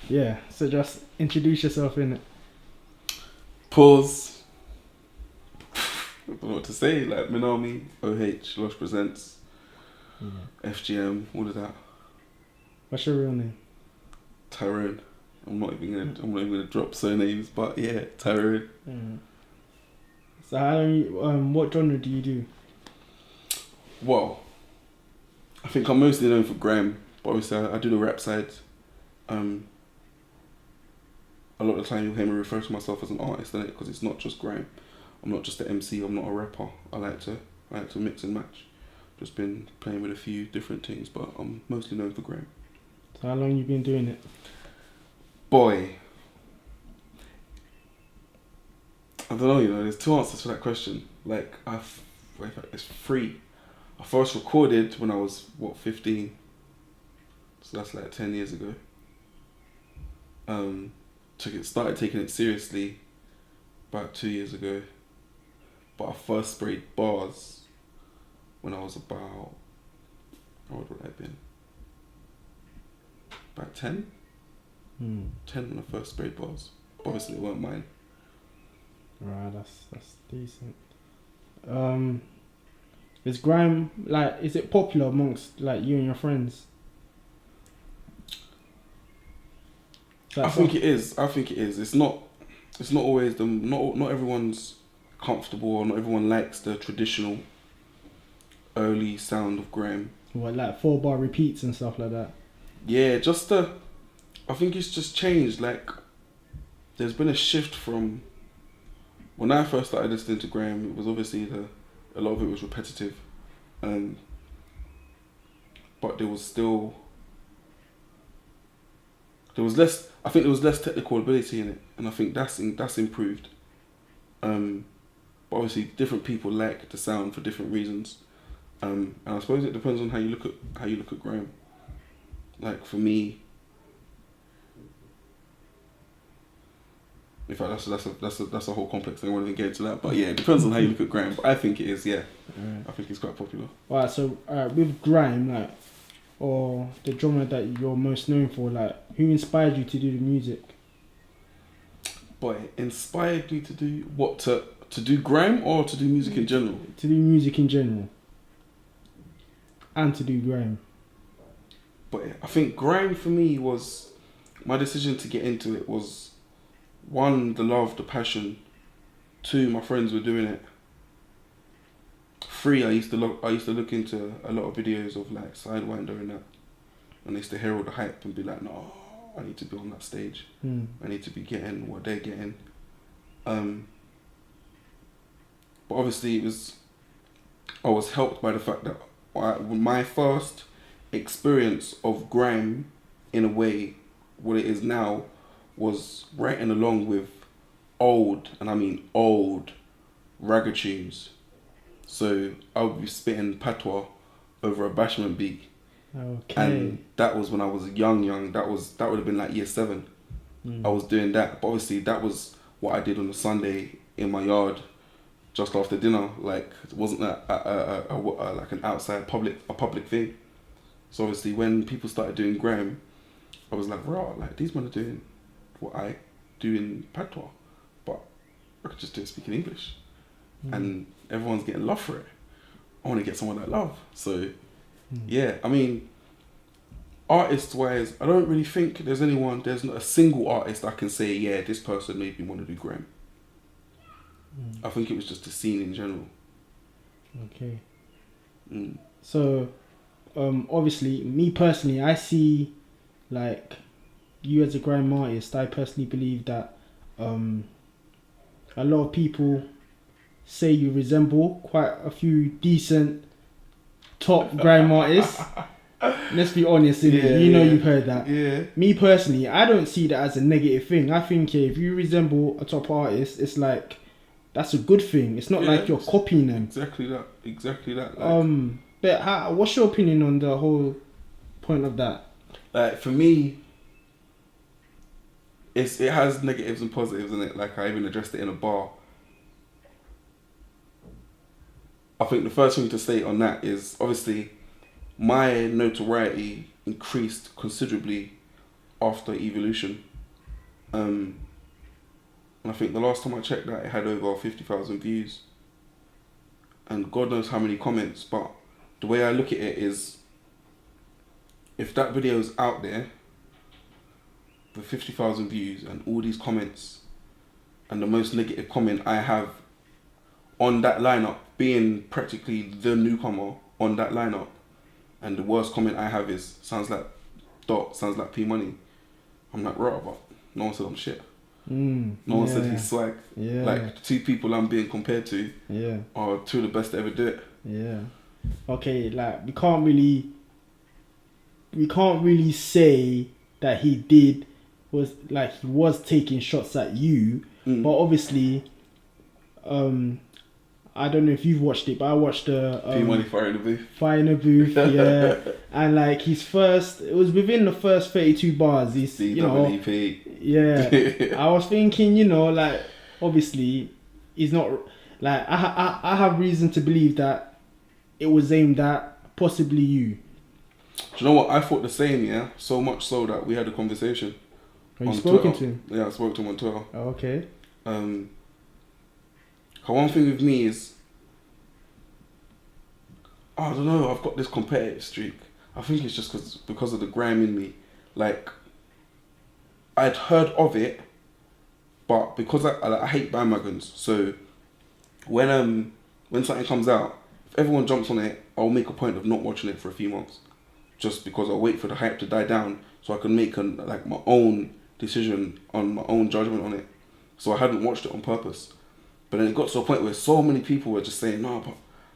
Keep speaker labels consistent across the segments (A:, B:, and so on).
A: Yeah, so just introduce yourself in it.
B: Pawz. I don't know what to say. Like Minami, OH, Lush Presents,
A: Yeah.
B: FGM, all of that.
A: What's your real name?
B: Tyrone. I'm not even gonna drop surnames, but yeah, Tyrone.
A: Mm. So how long what genre do you do?
B: Well, I think I'm mostly known for grime, but obviously I do the rap side. A lot of the time you'll hear me refer to myself as an artist in it because it's not just grime. I'm not just an MC. I'm not a rapper. I like to mix and match. Just been playing with a few different things, but I'm mostly known for grime.
A: So how long you been doing it?
B: Boy, I don't know. There's two answers for that question. Like it's three. I first recorded when I was 15, so that's like 10 years ago. Started taking it seriously about 2 years ago, but I first sprayed bars when I was about, how old would I have been? About 10? 10 when I first sprayed bars. Obviously it weren't mine.
A: Right, that's decent. Is grime is it popular amongst like you and your friends?
B: I think it is. It's not always not everyone's comfortable, or not everyone likes the traditional early sound of grime.
A: What, like 4-bar repeats and stuff like that?
B: Yeah, I think it's just changed. Like, there's been a shift from when I first started listening to grime. It was obviously a lot of it was repetitive, but there was less. I think there was less technical ability in it, and I think that's improved. But obviously, different people like the sound for different reasons, and I suppose it depends on how you look at grime. Like for me, in fact, that's a whole complex thing. I won't even get into that, but yeah, it depends on how you look at grime. But I think it is. Yeah, I think it's quite popular.
A: Alright, so with grime, or the genre that you're most known for, who inspired you to do the music?
B: But it inspired me to do what, to do grime or to do music in general?
A: To do music in general. And to do grime.
B: But I think grime for me was, my decision to get into it was, 1, the love, the passion. 2, my friends were doing it. 3, I used to look into a lot of videos of like Sidewinder and that, and I used to hear all the hype and be like, no, I need to be on that stage. I need to be getting what they're getting. But obviously I was helped by the fact that my first experience of grime, in a way, what it is now, was writing along with old, and I mean old, ragga tunes. So I would be spitting patois over a bashment beat.
A: Okay.
B: And that was when I was young. That would have been like year 7. I was doing that, but obviously that was what I did on a Sunday in my yard, just after dinner. Like, it wasn't like an outside public thing. So obviously when people started doing grime, I was like, raw, like these men are doing what I do in patois, but I could just do it speaking English, and everyone's getting love for it. I want to get someone that love. So yeah, I mean, artist wise, I don't really think there's not a single artist I can say, yeah, this person made me want to do grime. I think it was just the scene in general.
A: Okay. So obviously, me personally, I see like you as a grime artist. I personally believe that a lot of people say you resemble quite a few decent top grime artists. Let's be honest, you've heard that.
B: Yeah.
A: Me personally, I don't see that as a negative thing. I think if you resemble a top artist, it's like that's a good thing. It's not like you're copying them.
B: Exactly that. Like,
A: but what's your opinion on the whole point of that?
B: Like, for me, it has negatives and positives in it. Like, I even addressed it in a bar. I think the first thing to state on that is, obviously, my notoriety increased considerably after Evolution. And I think the last time I checked that, it had over 50,000 views. And God knows how many comments, but the way I look at it is, if that video is out there with 50,000 views and all these comments, and the most negative comment I have on that lineup, being practically the newcomer on that lineup, and the worst comment I have is, sounds like Dot, sounds like P Money. I'm like, right, but no one said I'm shit. No one said he's swag.
A: Yeah.
B: Like, the two people I'm being compared to
A: Yeah.
B: are two of the best to ever do it.
A: Yeah. Okay, like we can't really say that he was taking shots at you, but obviously, I don't know if you've watched it, but I watched the
B: P Money Fire in the Booth.
A: Fire in the Booth, yeah. And like it was within the first 32 bars. He's, you know, yeah. I was thinking, you know, like obviously he's not like I have reason to believe that it was aimed at possibly you.
B: Do you know what? I thought the same, yeah. So much so that we had a conversation.
A: Have you spoken to him?
B: Yeah, I spoke to him on Twitter.
A: Oh, okay.
B: One thing with me is, I don't know, I've got this competitive streak. I think it's just because of the grime in me. Like, I'd heard of it, but because I hate bandwagons, so when something comes out, if everyone jumps on it, I'll make a point of not watching it for a few months, just because I'll wait for the hype to die down so I can make my own decision on my own judgment on it. So I hadn't watched it on purpose. But then it got to a point where so many people were just saying, no, but I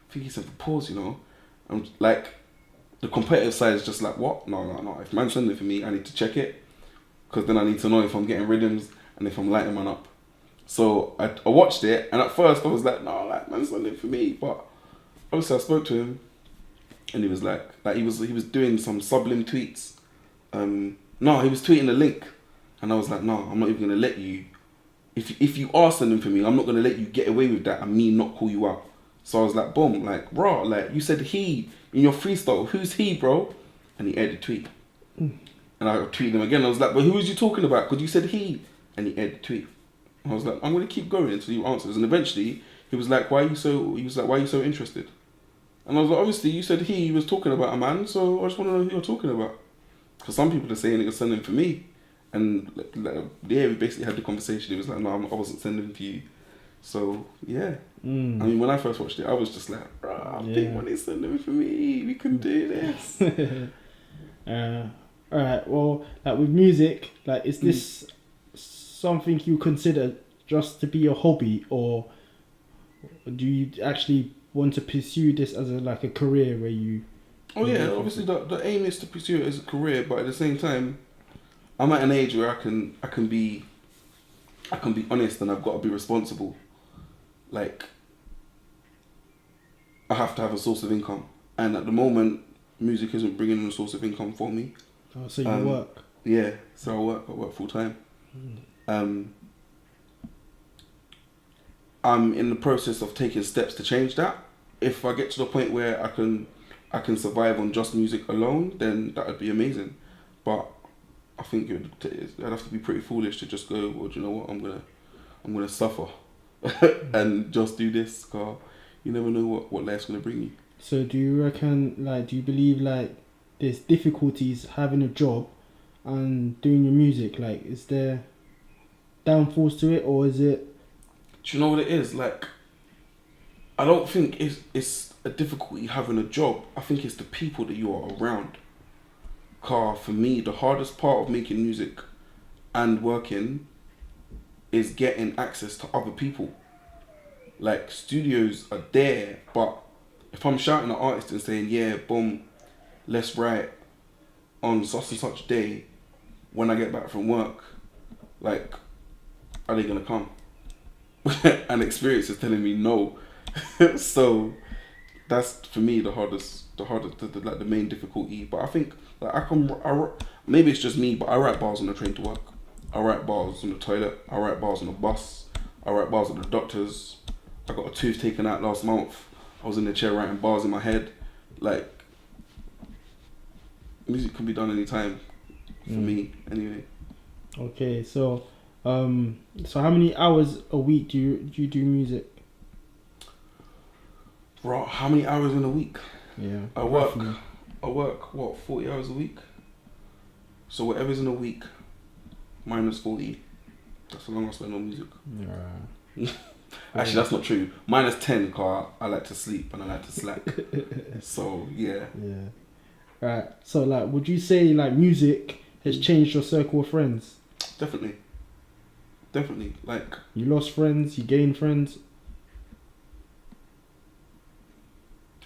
B: think he's in for Pawz, you know. And like, the competitive side is just like, what? No. If man's sending it for me, I need to check it. Because then I need to know if I'm getting rhythms and if I'm lighting man up. So I watched it, and at first I was like, no, like, man's sending it for me. But obviously I spoke to him, and he was like he was doing some sublime tweets. No, he was tweeting a link. And I was like, no, I'm not even going to let you. If you are sending for me, I'm not going to let you get away with that and me not call you out. So I was like, boom, like, bro, like, you said he in your freestyle. Who's he, bro? And he edited the tweet. And I tweeted him again. I was like, but who was you talking about? Because you said he. And he edited the tweet. I was like, I'm going to keep going until you answers. And eventually, he was like, why are you so interested? And I was like, obviously, you said he was talking about a man, so I just want to know who you're talking about. Because some people are saying you're sending for me. And yeah, we basically had the conversation. He was like, no, I wasn't sending for you. So yeah, I mean, when I first watched it, I was just like, I think when he's sending for me, we can do this.
A: Alright, well, like with music, like is this something you consider just to be a hobby, or do you actually want to pursue this as a career where you?
B: Oh yeah, obviously the aim is to pursue it as a career, but at the same time, I'm at an age where I can be honest, and I've got to be responsible. Like, I have to have a source of income, and at the moment, music isn't bringing in a source of income for me.
A: Oh, so you work?
B: Yeah, so I work full time. I'm in the process of taking steps to change that. If I get to the point where I can survive on just music alone, then that would be amazing. But I think I'd have to be pretty foolish to just go, well, do you know what, I'm gonna suffer and just do this, cause you never know what life's gonna bring you.
A: So do you reckon, do you believe there's difficulties having a job and doing your music? Like, is there downfalls to it, or is it?
B: Do you know what it is? Like, I don't think it's a difficulty having a job. I think it's the people that you are around. For me, the hardest part of making music and working is getting access to other people. Like, studios are there, but if I'm shouting at artists and saying, yeah, boom, let's write on such and such day when I get back from work, like, are they gonna come? And experience is telling me no. So that's for me the main difficulty. But I think maybe it's just me, but I write bars on the train to work. I write bars on the toilet. I write bars on the bus. I write bars at the doctor's. I got a tooth taken out last month. I was in the chair writing bars in my head. Like, music can be done anytime. for me anyway.
A: Okay, so so how many hours a week do you do music?
B: Bro, how many hours in a week?
A: Yeah.
B: I work what, 40 hours a week? So whatever's in a week minus 40, that's how long I spend on music.
A: Yeah.
B: Actually, that's not true. Minus 10, because I like to sleep and I like to slack. So yeah.
A: Yeah. Right. So like, would you say like music has changed your circle of friends?
B: Definitely. Like,
A: You lost friends, you gained friends.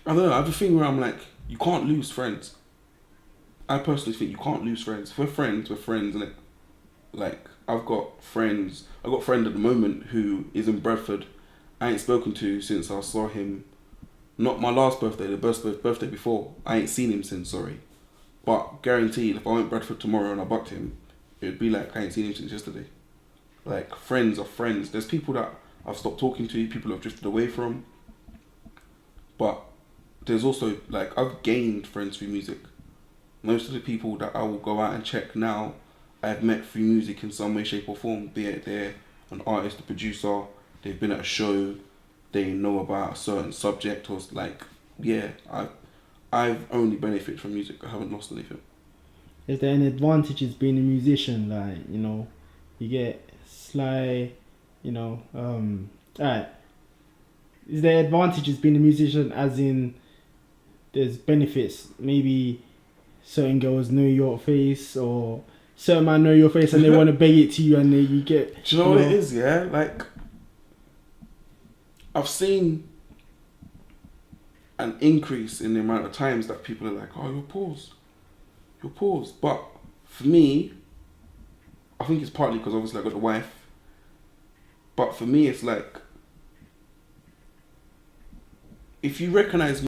B: I don't know. I have a thing where I'm like, you can't lose friends. I personally think you can't lose friends. If we're friends, we're friends, innit? Like, I've got friends. I've got a friend at the moment who is in Bradford. I ain't spoken to since I saw him. Not my last birthday, the birthday before. I ain't seen him since, sorry. But guaranteed, if I went Bradford tomorrow and I bucked him, it'd be like I ain't seen him since yesterday. Like, friends are friends. There's people that I've stopped talking to, people I've drifted away from. But there's also, like, I've gained friends through music. Most of the people that I will go out and check now, I've met through music in some way, shape or form. Be it they're an artist, a producer, they've been at a show, they know about a certain subject, or like, yeah, I've only benefited from music. I haven't lost anything.
A: Is there any advantages being a musician? Like, you get sly, alright. Is there advantages being a musician as in there's benefits? Maybe certain girls know your face, or certain man know your face and they want to beg it to you, and then you get...
B: Do you know what it is, yeah? Like, I've seen an increase in the amount of times that people are like, oh, you're Pawz. But for me, I think it's partly because obviously I got a wife. But for me, it's like, if you recognize